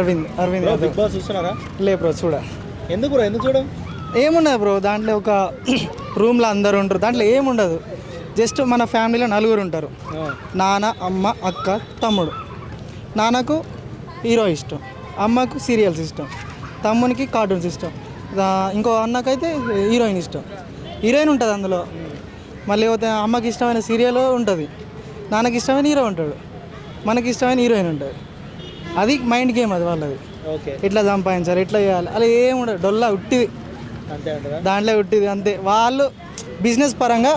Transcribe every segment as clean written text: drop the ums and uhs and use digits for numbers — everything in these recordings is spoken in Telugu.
Arvind bro Yadav. Bigg Boss చూస్తున్నారా? లే బ్రో ఎందుకు బ్రో ఎందుకు చూడం? ఏముండదు బ్రో, దాంట్లో ఒక రూమ్లో అందరు ఉంటారు, దాంట్లో ఏముండదు. జస్ట్ మన ఫ్యామిలీలో నలుగురు ఉంటారు. నాన్న, అమ్మ, అక్క, తమ్ముడు. నాన్నకు హీరో ఇష్టం, అమ్మకు సీరియల్స్ ఇష్టం, తమ్మునికి కార్టూన్స్ ఇష్టం, ఇంకో అన్నకైతే హీరోయిన్ ఇష్టం. హీరోయిన్ ఉంటుంది అందులో. మళ్ళీ పోతే అమ్మకి ఇష్టమైన సీరియల్ ఉంటుంది, నాన్నకి ఇష్టమైన హీరో ఉంటాడు, మనకి ఇష్టమైన హీరోయిన్ ఉంటుంది. అది మైండ్ గేమ్, అది వాళ్ళది. ఓకే, ఎట్లా సంపాదించాలి, ఎట్లా చేయాలి, అలా ఏముండదు. డొల్లా ఉట్టిది, అంతే అంటారా? దాంట్లో ఉట్టిది అంతే. వాళ్ళు బిజినెస్ పరంగా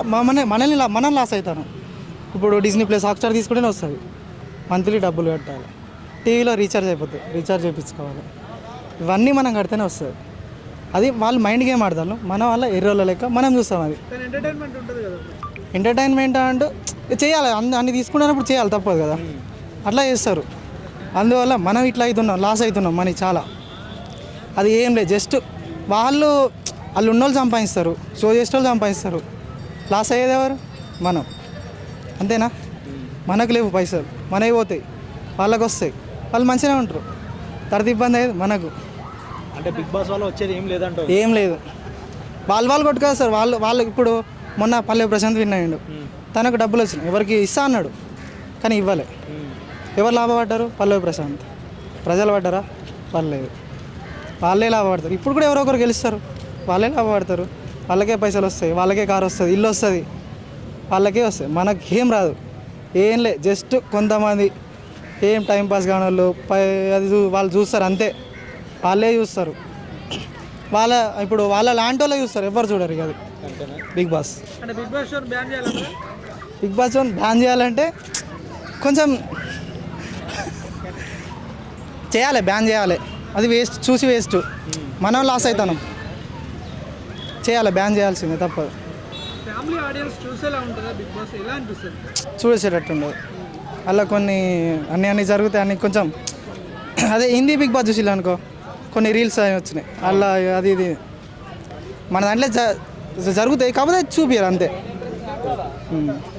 మనం లాస్ అవుతాను. ఇప్పుడు డిజ్నీ ప్లస్ హాట్స్టార్ తీసుకుంటేనే వస్తుంది, మంత్లీ డబ్బులు కట్టాలి. టీవీలో రీఛార్జ్ అయిపోతుంది, రీఛార్జ్ చేయించుకోవాలి. ఇవన్నీ మనం కడితేనే వస్తుంది. అది వాళ్ళు మైండ్ గేమ్ ఆడతారు, మన వల్ల ఎర్రోళ్ళ లెక్క మనం చూస్తాం. అది ఎంటర్టైన్మెంట్ ఉంటుంది కదా. ఎంటర్టైన్మెంట్ అంటూ చేయాలి, అన్ని తీసుకున్నప్పుడు చేయాలి, తప్పదు కదా. అట్లా చేస్తారు. అందువల్ల మనం ఇట్లా అవుతున్నాం, లాస్ అవుతున్నాం మనీ చాలా. అది ఏం లేదు, జస్ట్ వాళ్ళు ఉన్నోళ్ళు సంపాదిస్తారు, షో చేసేవాళ్ళు సంపాదిస్తారు. లాస్ అయ్యేది ఎవరు? మనం. అంతేనా? మనకు లేవు పైసలు, మనవి పోతాయి, వాళ్ళకి వస్తాయి, వాళ్ళు మంచిగానే ఉంటారు. తర్వాత ఇబ్బంది అయ్యేది మనకు. అంటే బిగ్ బాస్ వల్ల వచ్చేది ఏం లేదంట. ఏం లేదు, వాళ్ళు కొట్టుకొస్తారు. వాళ్ళు ఇప్పుడు మొన్న పల్లె ప్రశాంత్ విన్ అయ్యిండు, తనకు డబ్బులు వచ్చినాయి, ఎవరికి ఇస్తా అన్నాడు కానీ ఇవ్వలే. ఎవరు లాభపడ్డారు? పల్లవి ప్రశాంత్. ప్రజలు పడ్డారా? పర్లేదు, వాళ్ళే లాభపడతారు. ఇప్పుడు కూడా ఎవరో ఒకరు గెలుస్తారు, వాళ్ళే లాభపడతారు. వాళ్ళకే పైసలు వస్తాయి, వాళ్ళకే కారు వస్తుంది, ఇల్లు వస్తుంది, వాళ్ళకే వస్తాయి. మనకి ఏం రాదు, ఏం లే. జస్ట్ కొంతమంది ఏం టైంపాస్ కాని వాళ్ళు వాళ్ళు చూస్తారు అంతే, వాళ్ళే చూస్తారు. ఇప్పుడు వాళ్ళ లాంటి వాళ్ళే చూస్తారు, ఎవరు చూడరు. ఇక అది బిగ్ బాస్. అంటే బిగ్ బాస్ షో బ్యాన్ చేయాలంటే, బిగ్ బాస్ బ్యాన్ చేయాలంటే కొంచెం చేయాలి, బ్యాన్ చేయాలి. అది వేస్ట్, చూసి వేస్ట్, మనం లాస్ అవుతాం. చేయాలి, బ్యాన్ చేయాల్సిందే, తప్పదు. ఫ్యామిలీ ఆడియన్స్ చూసేలా ఉంటుందా బిగ్ బాస్? ఎలా అనిపిస్తుంది? చూసేటట్టు ఉండదు అలా. అన్నీ జరుగుతాయి, అన్ని కొంచెం. అదే హిందీ బిగ్ బాస్ చూసిల్లు అనుకో, కొన్ని రీల్స్ అవి వచ్చినాయి అలా, అది ఇది మన దాంట్లో జరుగుతాయి, కాకపోతే చూపియాలి అంతే.